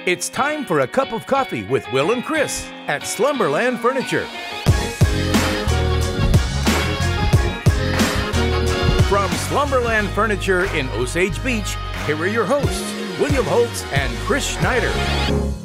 It's time for a cup of coffee with Will and Chris at Slumberland Furniture. From Slumberland Furniture in Osage Beach, here are your hosts, William Holtz and Chris Schneider.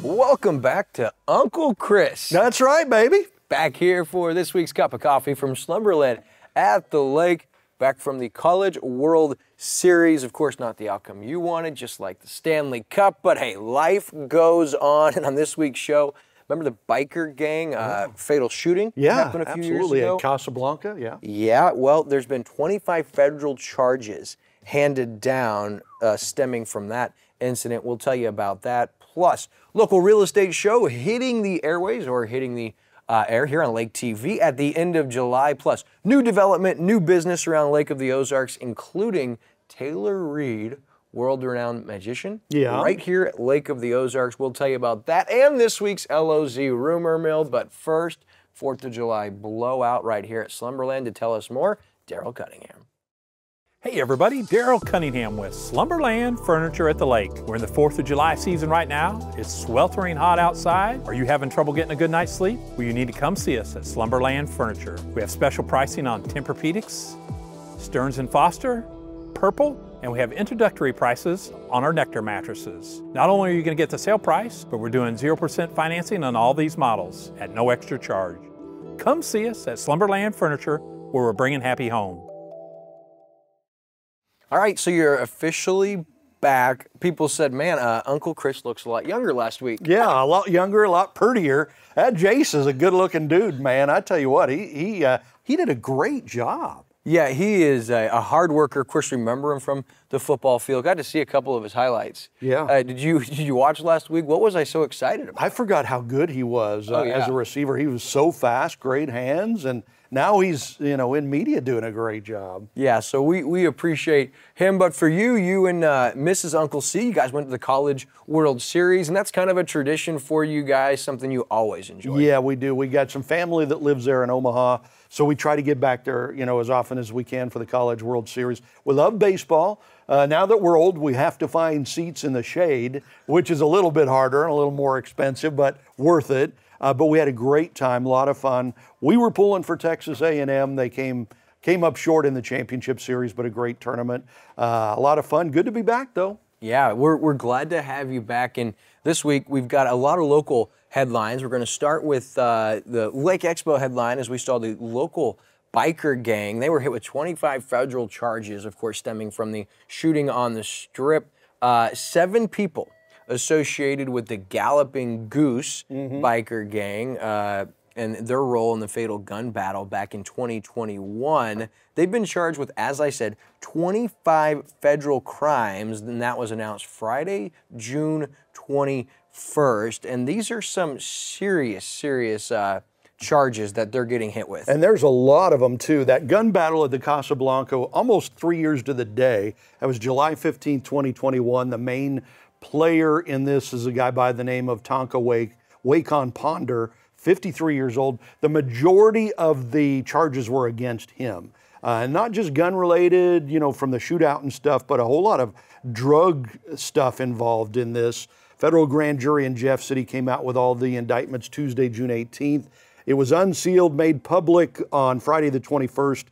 Welcome back to Uncle Chris. That's right, baby. Back here for this week's cup of coffee from Slumberland at the lake. Back from the College World Series. Of course, not the outcome you wanted, just like the Stanley Cup. But hey, life goes on. And on this week's show, remember the biker gang fatal shooting? Happened a few years ago? At Casablanca, yeah. Yeah, well, there's been 25 federal charges handed down stemming from that incident. We'll tell you about that. Plus, local real estate show hitting the airways or hitting the air here on Lake TV at the end of July. Plus, new development, new business around Lake of the Ozarks, including Taylor Reed, world-renowned magician. Yeah. Right here at Lake of the Ozarks. We'll tell you about that and this week's Loz Rumor Mill. But first, 4th of July blowout right here at Slumberland. To tell us more, Daryl Cunningham. Hey everybody, Daryl Cunningham with Slumberland Furniture at the Lake. We're in the 4th of July season right now. It's sweltering hot outside. Are you having trouble getting a good night's sleep? Well, you need to come see us at Slumberland Furniture. We have special pricing on Tempur-Pedics, Stearns & Foster, Purple, and we have introductory prices on our Nectar mattresses. Not only are you going to get the sale price, but we're doing 0% financing on all these models at no extra charge. Come see us at Slumberland Furniture, where we're bringing happy home. All right, so you're officially back. People said, man, Uncle Chris looks a lot younger last week. Yeah, a lot younger, a lot prettier. That Jace is a good-looking dude, man. I tell you what, he did a great job. Yeah, he is a hard worker. Of course, remember him from the football field. Got to see a couple of his highlights. Yeah. Did you watch last week? What was I so excited about? I forgot how good he was as a receiver. He was so fast, great hands, and now he's, in media doing a great job. Yeah, so we appreciate him. But for you and Mrs. Uncle C, you guys went to the College World Series, and that's kind of a tradition for you guys, something you always enjoy. Yeah, we do. We got some family that lives there in Omaha, so we try to get back there, as often as we can for the College World Series. We love baseball. Now that we're old, we have to find seats in the shade, which is a little bit harder and a little more expensive, but worth it. But we had a great time, a lot of fun. We were pulling for Texas A&M. They came up short in the championship series, but a great tournament. A lot of fun. Good to be back, though. Yeah, we're glad to have you back. And this week, we've got a lot of local headlines. We're going to start with the Lake Expo headline, as we saw the local biker gang. They were hit with 25 federal charges, of course, stemming from the shooting on the Strip. 7 people associated with the Galloping Goose biker gang and their role in the fatal gun battle back in 2021. They've been charged with, as I said, 25 federal crimes, and that was announced Friday, June 21st. And these are some serious charges that they're getting hit with. And there's a lot of them, too. That gun battle at the Casablanca, almost 3 years to the day. That was July 15, 2021. The main player in this is a guy by the name of Wakon Ponder, 53 years old. The majority of the charges were against him. Not just gun-related, from the shootout and stuff, but a whole lot of drug stuff involved in this. Federal grand jury in Jeff City came out with all the indictments Tuesday, June 18th. It was unsealed, made public on Friday the 21st,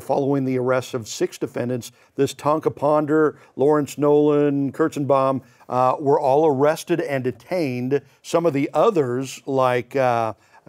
following the arrest of 6 defendants. This Tonka Ponder, Lawrence Nolan, Kurtzenbaum, were all arrested and detained. Some of the others, like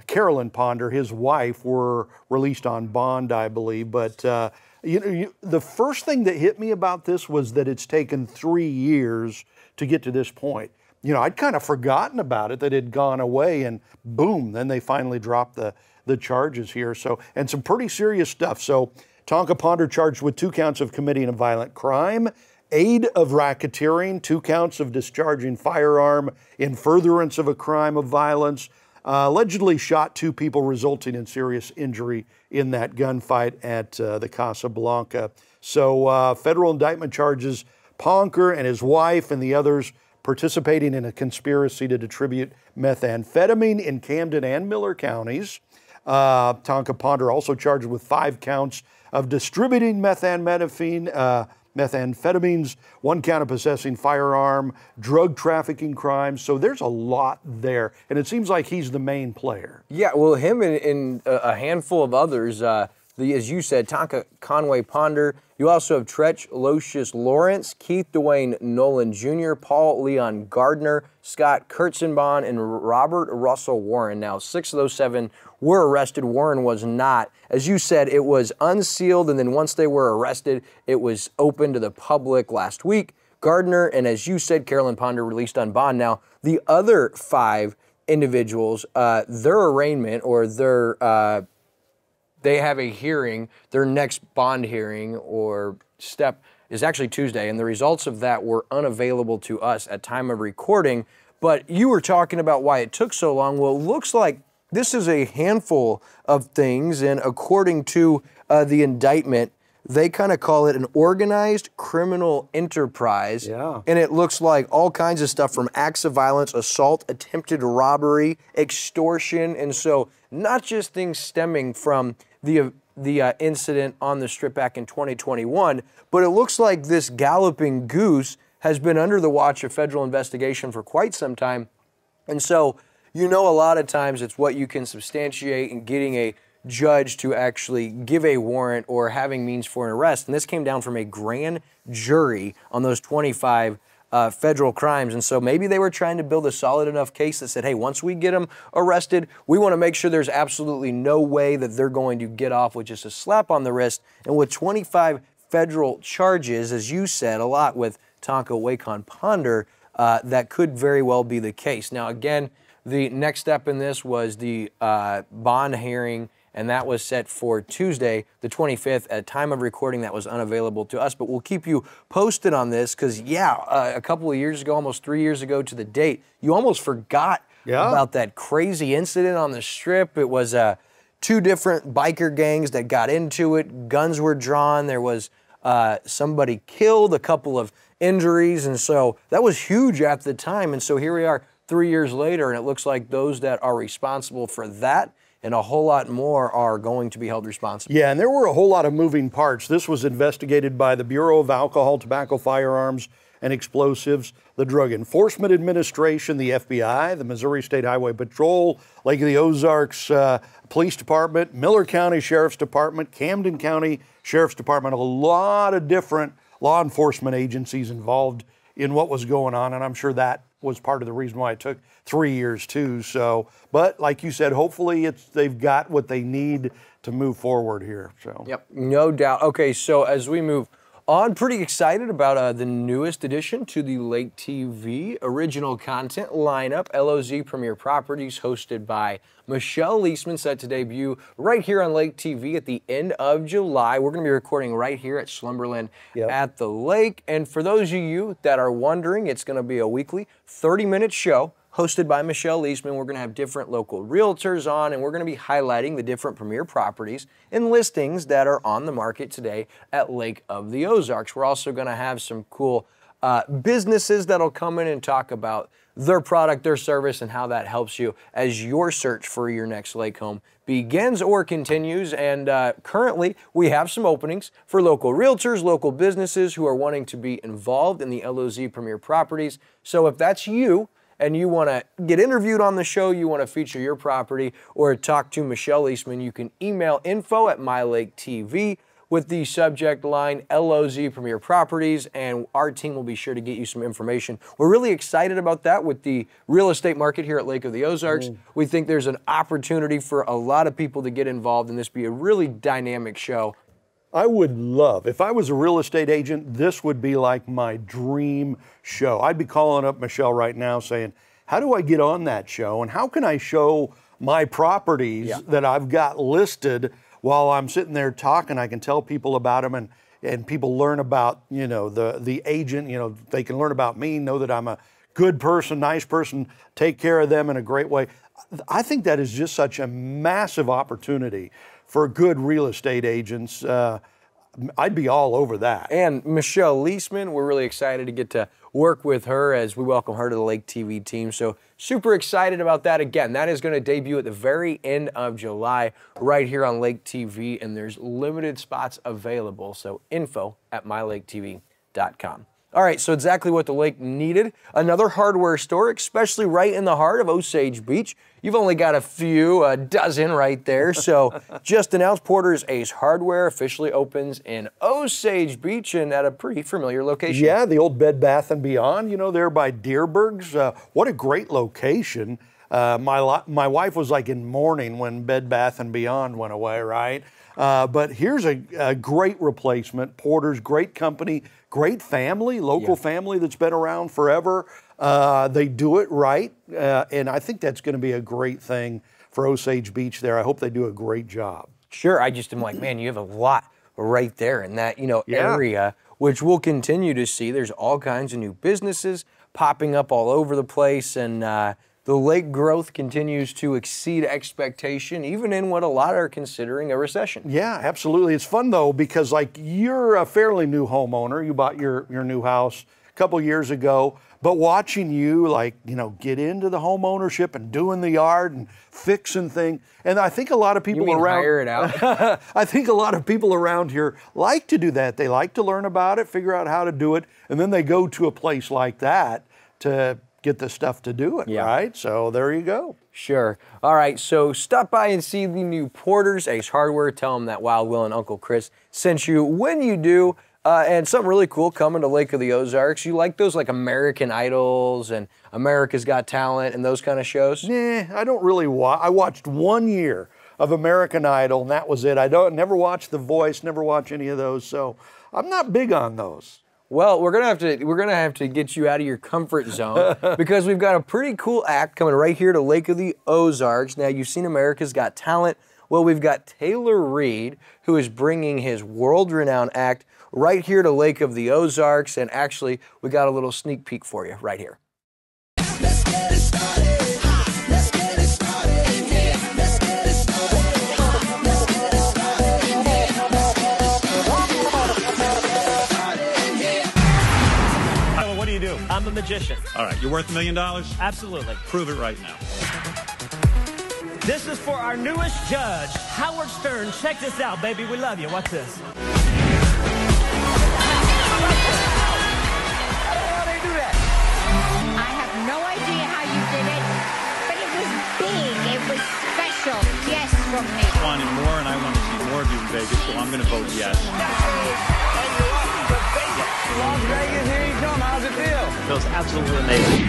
Carolyn Ponder, his wife, were released on bond, I believe. But the first thing that hit me about this was that it's taken 3 years to get to this point. I'd kind of forgotten about it, that it had gone away, and boom, then they finally dropped the charges here. So, and some pretty serious stuff. So Tonka Ponder charged with 2 counts of committing a violent crime, aid of racketeering, 2 counts of discharging firearm in furtherance of a crime of violence, allegedly shot 2 people, resulting in serious injury in that gunfight at the Casablanca. So federal indictment charges Ponker and his wife and the others participating in a conspiracy to distribute methamphetamine in Camden and Miller counties. Tonka Ponder also charged with 5 counts of distributing methamphetamine methamphetamines, 1 count of possessing firearm, drug trafficking crimes. So there's a lot there, and it seems like he's the main player. Yeah, well, him and a handful of others, as you said, Tonka Conway Ponder. You also have Tretch Locius Lawrence, Keith Dwayne Nolan Jr., Paul Leon Gardner, Scott Kurtzenbahn, and Robert Russell Warren. Now, 6 of those 7 were arrested. Warren was not. As you said, it was unsealed, and then once they were arrested, it was open to the public last week. Gardner, and as you said, Carolyn Ponder released on bond. Now, the other 5 individuals, their arraignment or their they have a hearing, their next bond hearing or step is actually Tuesday, and the results of that were unavailable to us at time of recording. But you were talking about why it took so long. Well, it looks like this is a handful of things, and according to the indictment, they kind of call it an organized criminal enterprise. Yeah. And it looks like all kinds of stuff from acts of violence, assault, attempted robbery, extortion, and so not just things stemming from the incident on the Strip back in 2021, but it looks like this galloping goose has been under the watch of federal investigation for quite some time. And so, you know, a lot of times it's what you can substantiate in getting a judge to actually give a warrant or having means for an arrest. And this came down from a grand jury on those 25 federal crimes. And so maybe they were trying to build a solid enough case that said, hey, once we get them arrested, we want to make sure there's absolutely no way that they're going to get off with just a slap on the wrist. And with 25 federal charges, as you said, a lot with Tonka Wacon Ponder, that could very well be the case. Now, again, the next step in this was the bond hearing, and that was set for Tuesday, the 25th. At time of recording, that was unavailable to us, but we'll keep you posted on this because, a couple of years ago, almost 3 years ago to the date, you almost forgot about that crazy incident on the Strip. It was 2 different biker gangs that got into it. Guns were drawn. There was somebody killed, a couple of injuries, and so that was huge at the time. And so here we are 3 years later, and it looks like those that are responsible for that and a whole lot more are going to be held responsible. Yeah, and there were a whole lot of moving parts. This was investigated by the Bureau of Alcohol, Tobacco, Firearms, and Explosives, the Drug Enforcement Administration, the FBI, the Missouri State Highway Patrol, Lake of the Ozarks Police Department, Miller County Sheriff's Department, Camden County Sheriff's Department, a lot of different law enforcement agencies involved in what was going on, and I'm sure that was part of the reason why it took 3 years too. So, but like you said, hopefully they've got what they need to move forward here. So, yep, no doubt. Okay, so as we move on, pretty excited about the newest addition to the Lake TV original content lineup. Loz Premier Properties, hosted by Michelle Leisman, set to debut right here on Lake TV at the end of July. We're going to be recording right here at Slumberland at the lake. And for those of you that are wondering, it's going to be a weekly 30-minute show hosted by Michelle Leisman. We're going to have different local realtors on, and we're going to be highlighting the different premier properties and listings that are on the market today at Lake of the Ozarks. We're also going to have some cool businesses that'll come in and talk about their product, their service, and how that helps you as your search for your next lake home begins or continues. And currently, we have some openings for local realtors, local businesses who are wanting to be involved in the Loz Premier Properties. So if that's you, and you want to get interviewed on the show, you want to feature your property or talk to Michelle Leisman, you can email info@MyLakeTV with the subject line Loz Premier Properties, and our team will be sure to get you some information. We're really excited about that with the real estate market here at Lake of the Ozarks. We think there's an opportunity for a lot of people to get involved and this be a really dynamic show. I would love, if I was a real estate agent, this would be like my dream show. I'd be calling up Michelle right now saying, how do I get on that show? And how can I show my properties that I've got listed while I'm sitting there talking? I can tell people about them, and people learn about, you know, the agent, you know, they can learn about me, know that I'm a good person, nice person, take care of them in a great way. I think that is just such a massive opportunity for good real estate agents. I'd be all over that. And Michelle Leisman, we're really excited to get to work with her as we welcome her to the Lake TV team. So super excited about that. Again, that is going to debut at the very end of July right here on Lake TV, and there's limited spots available. So info@mylaketv.com. All right, so exactly what the lake needed. Another hardware store, especially right in the heart of Osage Beach. You've only got a dozen right there. So just announced, Porter's Ace Hardware officially opens in Osage Beach and at a pretty familiar location. Yeah, the old Bed Bath & Beyond, you know, there by Deerberg's. What a great location. My wife was like in mourning when Bed Bath & Beyond went away, right? But here's a great replacement. Porter's, great company, great family, local family that's been around forever. They do it right, and I think that's going to be a great thing for Osage Beach there. I hope they do a great job. Sure, I just am like, man, you have a lot right there in that, area, which we'll continue to see. There's all kinds of new businesses popping up all over the place, and the lake growth continues to exceed expectation, even in what a lot are considering a recession. Yeah, absolutely. It's fun, though, because like you're a fairly new homeowner. You bought your new house a couple years ago, but watching you get into the home ownership and doing the yard and fixing things, and I think a lot of people hire it out? I think a lot of people around here like to do that. They like to learn about it, figure out how to do it, and then they go to a place like that to get the stuff to do it, right? So there you go. Sure. All right, so stop by and see the new Porter's Ace Hardware. Tell them that Wild Will and Uncle Chris sent you. When you do, and something really cool coming to Lake of the Ozarks. You like those like American Idols and America's Got Talent and those kind of shows? Nah, I don't really watch. I watched 1 year of American Idol, and that was it. I never watched The Voice, never watch any of those, so I'm not big on those. Well, we're gonna have to get you out of your comfort zone because we've got a pretty cool act coming right here to Lake of the Ozarks. Now, you've seen America's Got Talent. Well, we've got Taylor Reed, who is bringing his world-renowned act right here to Lake of the Ozarks, and actually, we got a little sneak peek for you right here. Let's get it started. Let's get it started in here. Let's get it started. Let's get it started in here. Let's get it started in here. What do you do? I'm a magician. All right, you're worth $1 million? Absolutely. Prove it right now. This is for our newest judge, Howard Stern. Check this out, baby. We love you. Watch this. How the hell they do that? I have no idea how you did it, but it was big. It was special. Yes from me. I wanted more, and I want to see more of you in Vegas, so I'm going to vote yes. And you're off to Vegas. Las Vegas, here you come. How's it feel? It feels absolutely amazing.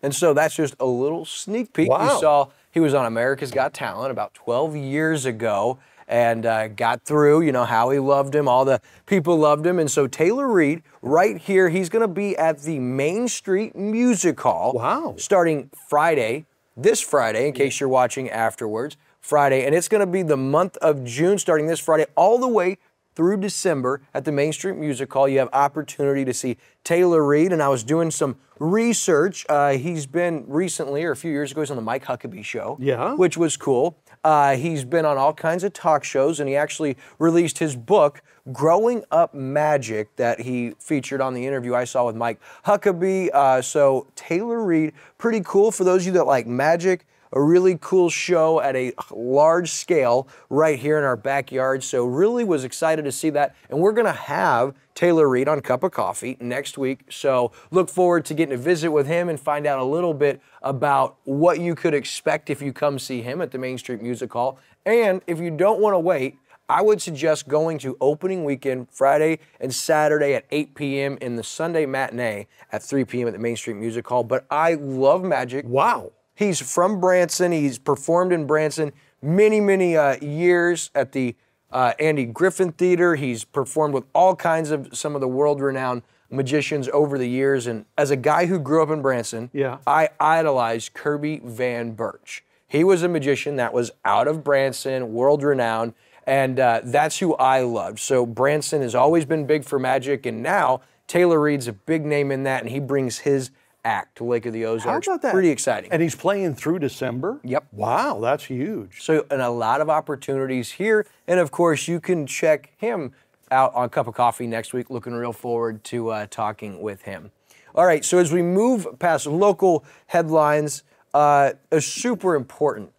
And so that's just a little sneak peek. Wow. You saw he was on America's Got Talent about 12 years ago and got through, you know, how he loved him, all the people loved him. And so Taylor Reed, right here, he's going to be at the Main Street Music Hall. Wow. Starting Friday, this Friday, in case you're watching afterwards, Friday. And it's going to be the month of June, starting this Friday, all the way through December at the Main Street Music Hall. You have opportunity to see Taylor Reed, and I was doing some research. He's been recently, or a few years ago, he was on the Mike Huckabee Show, which was cool. He's been on all kinds of talk shows, and he actually released his book, Growing Up Magic, that he featured on the interview I saw with Mike Huckabee. So Taylor Reed, pretty cool for those of you that like magic. A really cool show at a large scale right here in our backyard. So really was excited to see that. And we're going to have Taylor Reed on Cup of Coffee next week. So look forward to getting to visit with him and find out a little bit about what you could expect if you come see him at the Main Street Music Hall. And if you don't want to wait, I would suggest going to opening weekend, Friday and Saturday at 8 p.m. and the Sunday matinee at 3 p.m. at the Main Street Music Hall. But I love magic. Wow. He's from Branson. He's performed in Branson many, many years at the Andy Griffin Theater. He's performed with all kinds of some of the world-renowned magicians over the years. And as a guy who grew up in Branson, I idolized Kirby Van Birch. He was a magician that was out of Branson, world-renowned, and that's who I loved. So Branson has always been big for magic, and now Taylor Reed's a big name in that, and he brings his act to Lake of the Ozarks. How about that? Pretty exciting. And he's playing through December? Yep. Wow, that's huge. So, and a lot of opportunities here. And of course, you can check him out on Cup of Coffee next week. Looking real forward to talking with him. All right, so as we move past local headlines, a super important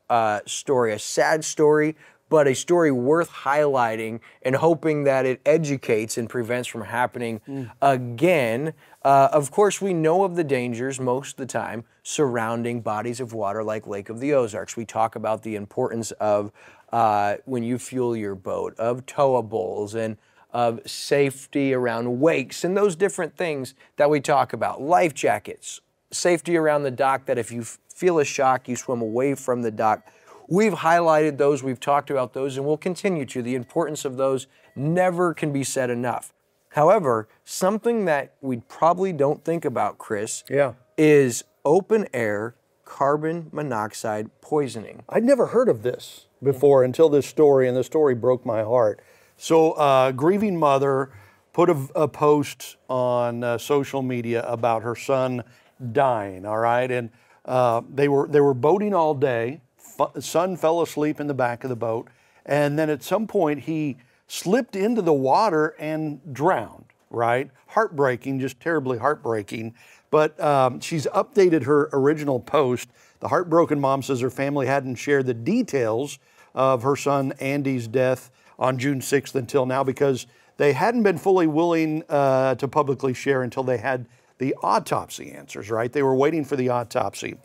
story, a sad story, but a story worth highlighting and hoping that it educates and prevents from happening again. Of course, we know of the dangers most of the time surrounding bodies of water like Lake of the Ozarks. We talk about the importance of when you fuel your boat, of towables, and of safety around wakes and those different things that we talk about. Life jackets, safety around the dock, that if you feel a shock, you swim away from the dock. We've highlighted those, we've talked about those, and we'll continue to. The importance of those never can be said enough. However, something that we probably don't think about, Chris, is open air carbon monoxide poisoning. I'd never heard of this before until this story, and the story broke my heart. So a grieving mother put a post on social media about her son dying, all right? And they were boating all day. Son fell asleep in the back of the boat, and then at some point he slipped into the water and drowned, right? Heartbreaking, just terribly heartbreaking. But she's updated her original post. The heartbroken mom says her family hadn't shared the details of her son Andy's death on June 6th until now because they hadn't been fully willing to publicly share until they had the autopsy answers, right? They were waiting for the autopsy.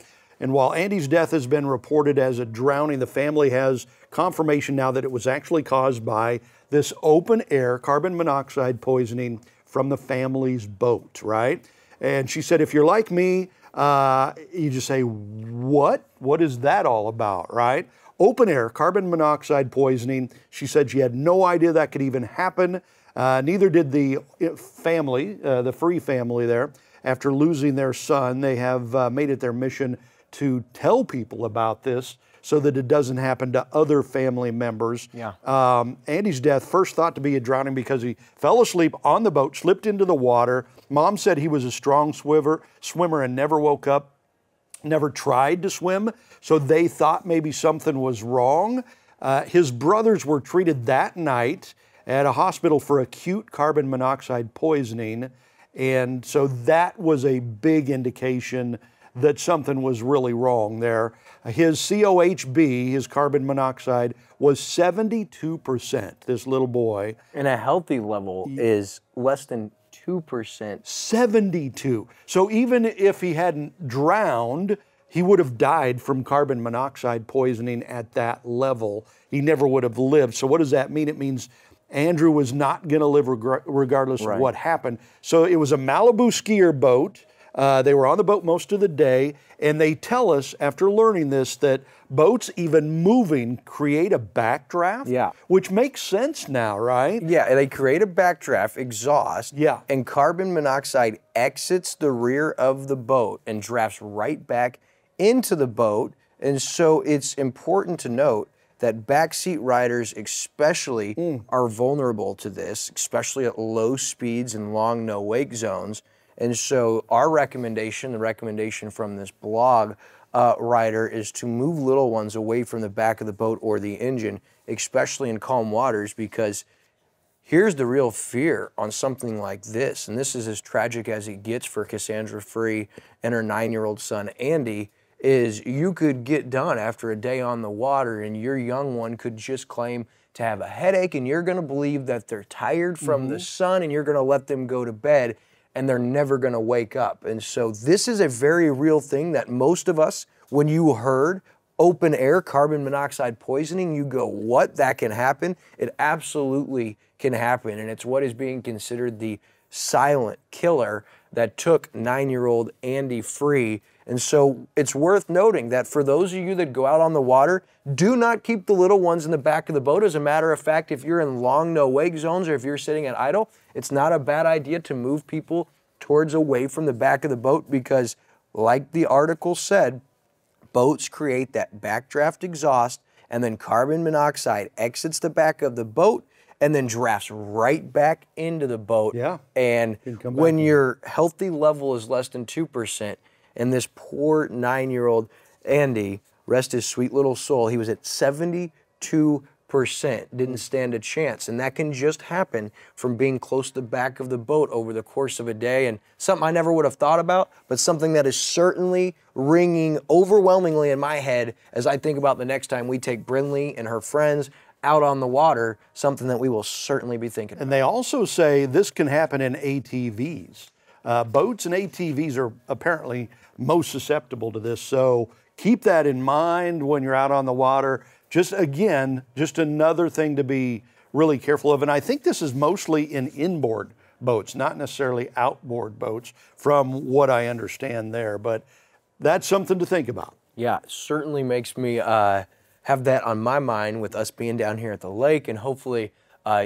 And while Andy's death has been reported as a drowning, the family has confirmation now that it was actually caused by this open air carbon monoxide poisoning from the family's boat, right? And she said, if you're like me, you just say, what? What is that all about, right? Open air carbon monoxide poisoning. She said she had no idea that could even happen. Neither did the family, the Free family there. After losing their son, they have made it their mission to tell people about this so that it doesn't happen to other family members. Andy's death first thought to be a drowning because he fell asleep on the boat, slipped into the water. Mom said he was a strong swimmer and never woke up, never tried to swim, so they thought maybe something was wrong. His brothers were treated that night at a hospital for acute carbon monoxide poisoning, and so that was a big indication that something was really wrong there. His COHB, his carbon monoxide, was 72%, this little boy. And a healthy level is less than 2%. 72. So even if he hadn't drowned, he would have died from carbon monoxide poisoning at that level. He never would have lived. So what does that mean? It means Andrew was not going to live regardless of what happened. So it was a Malibu skier boat. They were on the boat most of the day, and they tell us, after learning this, that boats even moving create a backdraft, which makes sense now, right? Yeah, they create a backdraft, exhaust, and carbon monoxide exits the rear of the boat and drafts right back into the boat. And so it's important to note that backseat riders especially are vulnerable to this, especially at low speeds and long no-wake zones. And so our recommendation, the recommendation from this blog writer, is to move little ones away from the back of the boat or the engine, especially in calm waters, because here's the real fear on something like this, and this is as tragic as it gets for Cassandra Free and her 9-year-old son, Andy, is you could get done after a day on the water and your young one could just claim to have a headache, and you're gonna believe that they're tired from the sun, and you're gonna let them go to bed, and they're never going to wake up. And so this is a very real thing that most of us, when you heard open air carbon monoxide poisoning, you go, what? That can happen? It absolutely can happen. And it's what is being considered the silent killer that took 9-year-old Andy Free. And so it's worth noting that for those of you that go out on the water, do not keep the little ones in the back of the boat. As a matter of fact, if you're in long no-wake zones or if you're sitting at idle, it's not a bad idea to move people towards away from the back of the boat because, like the article said, boats create that backdraft exhaust and then carbon monoxide exits the back of the boat and then drafts right back into the boat. And when your healthy level is less than 2%, And this poor 9-year-old Andy, rest his sweet little soul, he was at 72%, didn't stand a chance. And that can just happen from being close to the back of the boat over the course of a day. And something I never would have thought about, but something that is certainly ringing overwhelmingly in my head as I think about the next time we take Brinley and her friends out on the water, something that we will certainly be thinking about. And they also say this can happen in ATVs. Boats and ATVs are apparently most susceptible to this, so keep that in mind when you're out on the water. Just again, just another thing to be really careful of. And I think this is mostly in inboard boats, not necessarily outboard boats, from what I understand there. But that's something to think about. Yeah, it certainly makes me have that on my mind with us being down here at the lake, and hopefully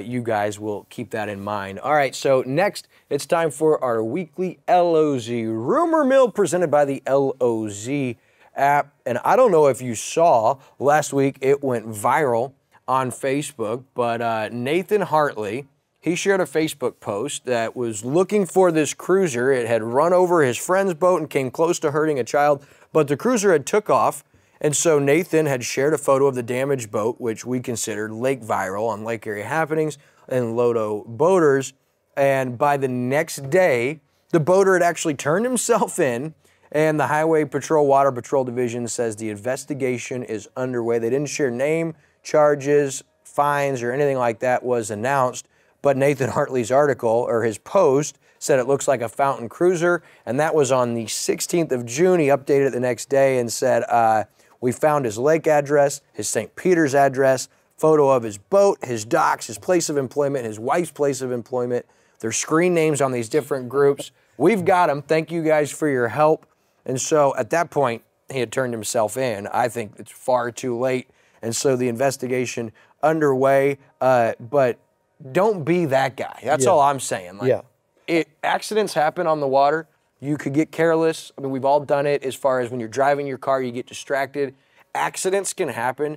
you guys will keep that in mind. All right, so next it's time for our weekly LOZ Rumor Mill presented by the LOZ app. And I don't know if you saw last week, it went viral on Facebook, but Nathan Hartley, he shared a Facebook post that was looking for this cruiser. It had run over his friend's boat and came close to hurting a child, but the cruiser had took off. And so Nathan had shared a photo of the damaged boat, which we considered lake viral on Lake Area Happenings and Lodo Boaters. And by the next day, the boater had actually turned himself in, and the Highway Patrol Water Patrol Division says the investigation is underway. They didn't share name, charges, fines, or anything like that was announced, but Nathan Hartley's article, or his post, said it looks like a fountain cruiser, and that was on the 16th of June. He updated it the next day and said, we found his lake address, his St. Peter's address, photo of his boat, his docks, his place of employment, his wife's place of employment, their screen names on these different groups. We've got them. Thank you guys for your help. And so at that point, he had turned himself in. I think it's far too late. And so the investigation underway, but don't be that guy. That's all I'm saying. Like, accidents happen on the water. You could get careless. I mean, we've all done it as far as when you're driving your car, you get distracted. Accidents can happen,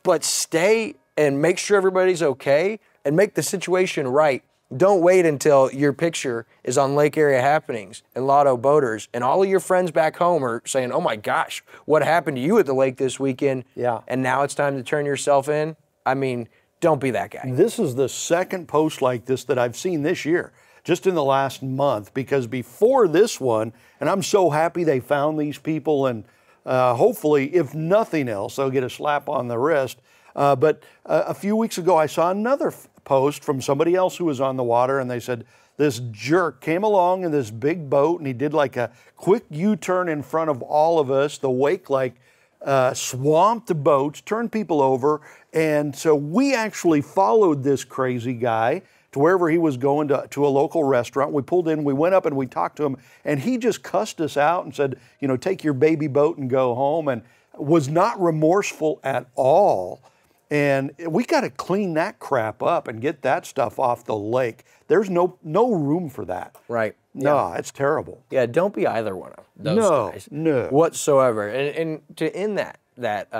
but stay and make sure everybody's okay and make the situation right. Don't wait until your picture is on Lake Area Happenings and Lotto Boaters and all of your friends back home are saying, oh my gosh, what happened to you at the lake this weekend? Yeah. And now it's time to turn yourself in. I mean, don't be that guy. This is the second post like this that I've seen this year, just in the last month, because before this one, and I'm so happy they found these people, and hopefully, if nothing else, they'll get a slap on the wrist. But a few weeks ago, I saw another post from somebody else who was on the water, and they said this jerk came along in this big boat, and he did like a quick U-turn in front of all of us. The wake like swamped the boats, turned people over, and so we actually followed this crazy guy to wherever he was going to a local restaurant. We pulled in, we went up and we talked to him, and he just cussed us out and said, you know, take your baby boat and go home, and was not remorseful at all. And we got to clean that crap up and get that stuff off the lake. There's no room for that. Right. No, it's terrible. Yeah, don't be either one of those guys. No. Whatsoever. And to end that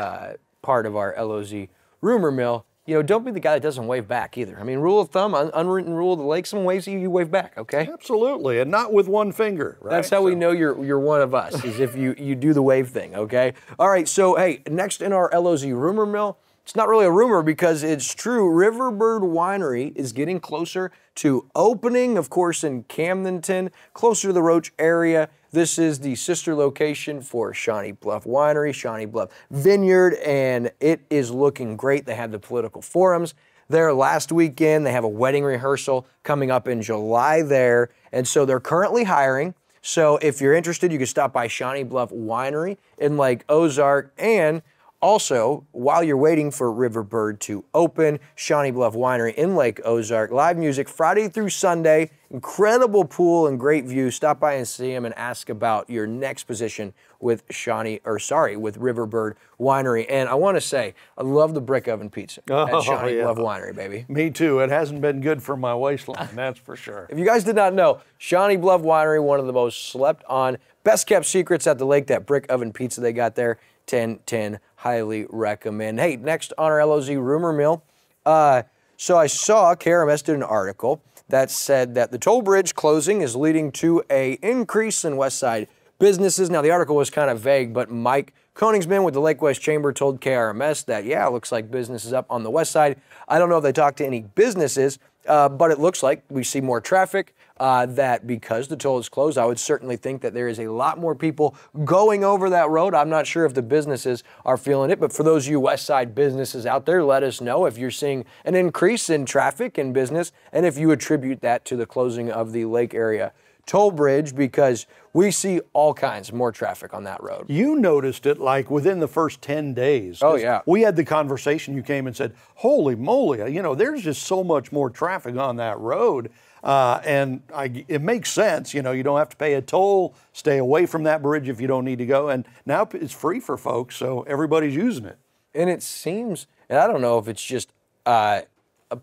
part of our LOZ rumor mill, you know, don't be the guy that doesn't wave back either. I mean, rule of thumb, unwritten rule of the lake, someone waves at you, you wave back, okay? Absolutely, and not with one finger, right? That's how we know you're one of us, is if you do the wave thing, okay? All right, so hey, next in our LOZ rumor mill, it's not really a rumor because it's true. Riverbird Winery is getting closer to opening, of course, in Camdenton, closer to the Roach area. This is the sister location for Shawnee Bluff Winery, Shawnee Bluff Vineyard, and it is looking great. They had the political forums there last weekend. They have a wedding rehearsal coming up in July there, and so they're currently hiring. So if you're interested, you can stop by Shawnee Bluff Winery in Lake Ozark, and also, while you're waiting for Riverbird to open, Shawnee Bluff Winery in Lake Ozark, live music Friday through Sunday, incredible pool and great view. Stop by and see them and ask about your next position with with Riverbird Winery. And I want to say, I love the brick oven pizza at Shawnee Bluff Winery, baby. Me too. It hasn't been good for my waistline, that's for sure. If you guys did not know, Shawnee Bluff Winery, one of the most slept on, best kept secrets at the lake, that brick oven pizza they got there. 10/10, highly recommend. Hey, next on our LOZ rumor mill, so I saw KRMS did an article that said that the toll bridge closing is leading to an increase in West Side businesses. Now, the article was kind of vague, but Mike Koningsman with the Lake West Chamber told KRMS that, yeah, it looks like business is up on the west side. I don't know if they talked to any businesses, but it looks like we see more traffic, that because the toll is closed, I would certainly think that there is a lot more people going over that road. I'm not sure if the businesses are feeling it, but for those of you west side businesses out there, let us know if you're seeing an increase in traffic and business and if you attribute that to the closing of the lake area toll bridge, because we see all kinds more traffic on that road. You noticed it like within the first 10 days. Oh, yeah. We had the conversation, you came and said, holy moly, you know, there's just so much more traffic on that road. It makes sense, you know, you don't have to pay a toll, stay away from that bridge if you don't need to go. And now it's free for folks, so everybody's using it. And it seems, and I don't know if it's just a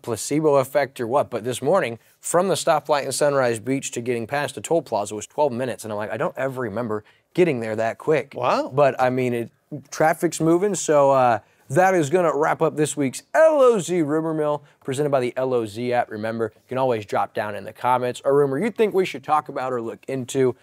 placebo effect or what, but this morning, from the stoplight in Sunrise Beach to getting past the toll plaza was 12 minutes. And I'm like, I don't ever remember getting there that quick. Wow. But I mean, traffic's moving, so that is going to wrap up this week's Loz Rumor Mill, presented by the Loz app. Remember, you can always drop down in the comments a rumor you think we should talk about or look into.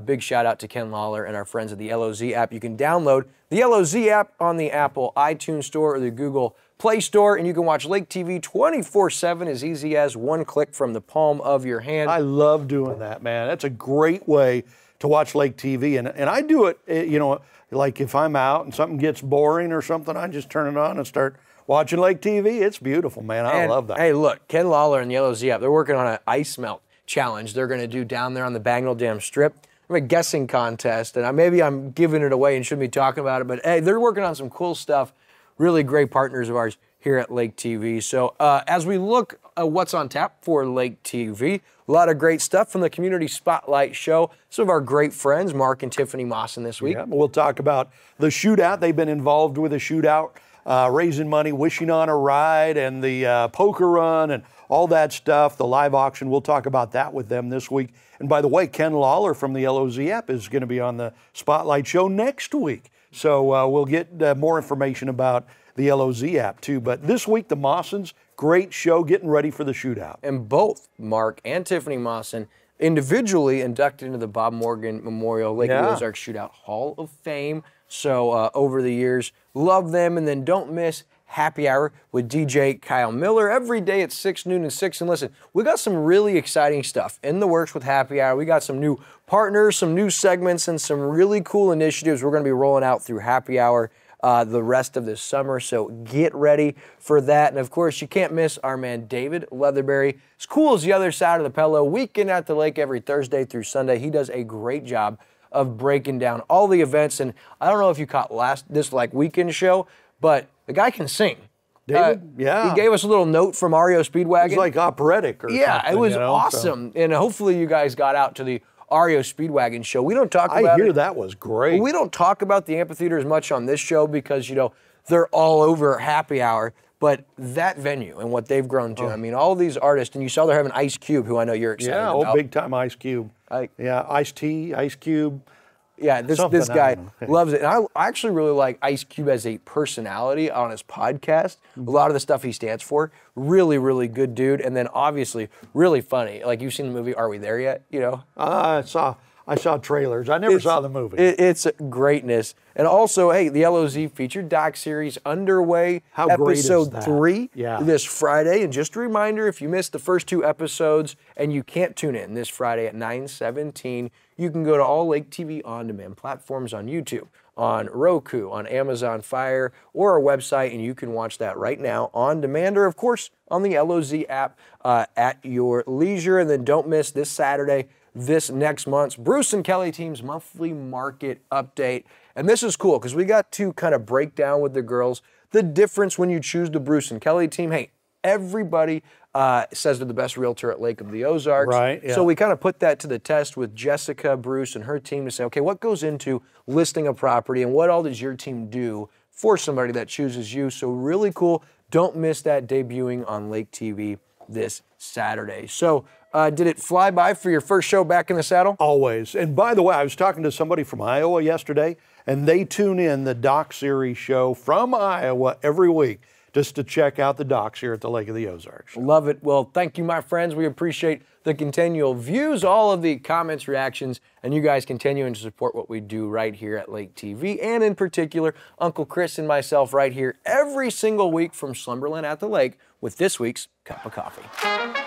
Big shout out to Ken Lawler and our friends at the Loz app. You can download the Loz app on the Apple iTunes Store or the Google Play Store, and you can watch Lake TV 24/7 as easy as one click from the palm of your hand. I love doing that, man. That's a great way to watch Lake TV. And I do it, you know, like if I'm out and something gets boring or something, I just turn it on and start watching Lake TV. It's beautiful, man. I love that. Hey, look, Ken Lawler and the Loz app, they're working on an ice melt challenge they're going to do down there on the Bagnell Dam Strip. A guessing contest, and maybe I'm giving it away and shouldn't be talking about it, but hey, they're working on some cool stuff. Really great partners of ours here at Lake TV. So as we look at what's on tap for Lake TV, a lot of great stuff from the Community Spotlight Show. Some of our great friends, Mark and Tiffany Mawson this week. Yeah, we'll talk about the shootout. They've been involved with a shootout, raising money, wishing on a ride, and the poker run, and all that stuff, the live auction. We'll talk about that with them this week. And by the way, Ken Lawler from the Loz app is going to be on the Spotlight Show next week. So we'll get more information about the Loz app too. But this week, the Mawsons, great show, getting ready for the shootout. And both Mark and Tiffany Mawson individually inducted into the Bob Morgan Memorial Lake Ozarks Shootout Hall of Fame. So over the years, love them. And then don't miss Happy Hour with DJ Kyle Miller every day at 6 noon and 6. And listen, we got some really exciting stuff in the works with Happy Hour. We got some new partners, some new segments, and some really cool initiatives we're going to be rolling out through Happy Hour the rest of this summer. So get ready for that. And of course, you can't miss our man David Leatherberry. As cool as the other side of the pillow, weekend at the lake every Thursday through Sunday. He does a great job of breaking down all the events. And I don't know if you caught this weekend show, but the guy can sing. David? Yeah. He gave us a little note from REO Speedwagon. It's like operatic or something. Yeah, it was awesome. And hopefully you guys got out to the REO Speedwagon show. We don't talk about it. I hear that was great. We don't talk about the amphitheater as much on this show because, you know, they're all over Happy Hour. But that venue and what they've grown to, I mean, all these artists, and you saw they're having Ice Cube, who I know you're excited about. Yeah, big time Ice Cube. Ice-T, Ice Cube. Yeah, this guy loves it. And I actually really like Ice Cube as a personality on his podcast. A lot of the stuff he stands for, really, really good dude. And then obviously really funny. Like, you've seen the movie Are We There Yet? You know? I saw trailers. I never saw the movie. It's greatness. And also, hey, the Loz featured doc series underway. How great is that? Episode 3 this Friday. And just a reminder, if you missed the first 2 episodes and you can't tune in this Friday at 9:17, you can go to all Lake TV on-demand platforms on YouTube, on Roku, on Amazon Fire, or our website, and you can watch that right now on demand, or of course on the Loz app at your leisure. And then don't miss this Saturday, this next month's Bruce and Kelly team's monthly market update. And this is cool because we got to kind of break down with the girls the difference when you choose the Bruce and Kelly team. Hey, everybody says they're the best realtor at Lake of the Ozarks. Right, yeah. So we kind of put that to the test with Jessica Bruce and her team to say, okay, what goes into listing a property and what all does your team do for somebody that chooses you? So really cool. Don't miss that debuting on Lake TV this Saturday. So did it fly by for your first show back in the saddle? Always. And by the way, I was talking to somebody from Iowa yesterday, and they tune in the Doc Series show from Iowa every week just to check out the docks here at the Lake of the Ozarks. Love it. Well, thank you, my friends. We appreciate the continual views, all of the comments, reactions, and you guys continuing to support what we do right here at Lake TV, and in particular, Uncle Chris and myself right here every single week from Slumberland at the Lake with this week's Cup of Coffee.